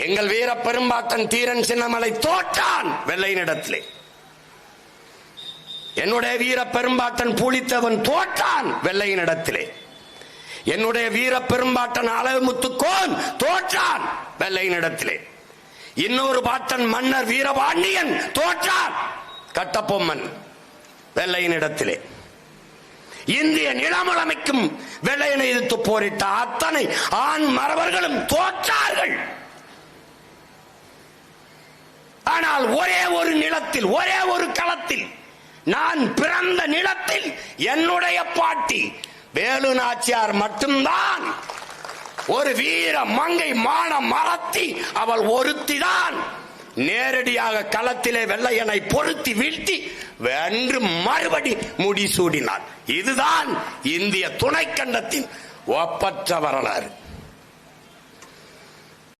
எங்கள் வீர பெரும்பாட்டன் தீரன் சின்னமலை தோற்றான் வெள்ளையனிடத்திலே. என்னுடைய வீர பெரும்பாட்டன் பூலித்தேவன் தோற்றான் வெள்ளையனிடத்திலே. என்னுடைய வீர பெரும்பாட்டன் அழகுமுத்துக்கோன் தோற்றான் வெள்ளையனிடத்திலே. இன்னொரு பாட்டன் மன்னர் வீரபாண்டியன் தோற்றான் கட்டபொம்மன் வெள்ளையனிடத்திலே. இந்திய நிலமுழமைக்கும் வெள்ளையனை எதிர்த்து போரிட்ட அத்தனை ஆண் மறவர்களும் தோற்றார்கள். ஆனால் ஒரே ஒரு நிலத்தில், ஒரே ஒரு களத்தில், நான் பிறந்த நிலத்தில் என்னுடைய பாட்டி வேலு நாச்சியார் மட்டும்தான் ஒரு வீர மங்கை மான மரத்தி, அவள் ஒருத்திதான் நேரடியாக களத்திலே வெள்ளையனை பொருத்தி வீழ்த்தி வென்று மறுபடி முடிசூடினார். இதுதான் இந்திய துணைக்கண்டத்தின் ஒப்பற்ற வரலாறு.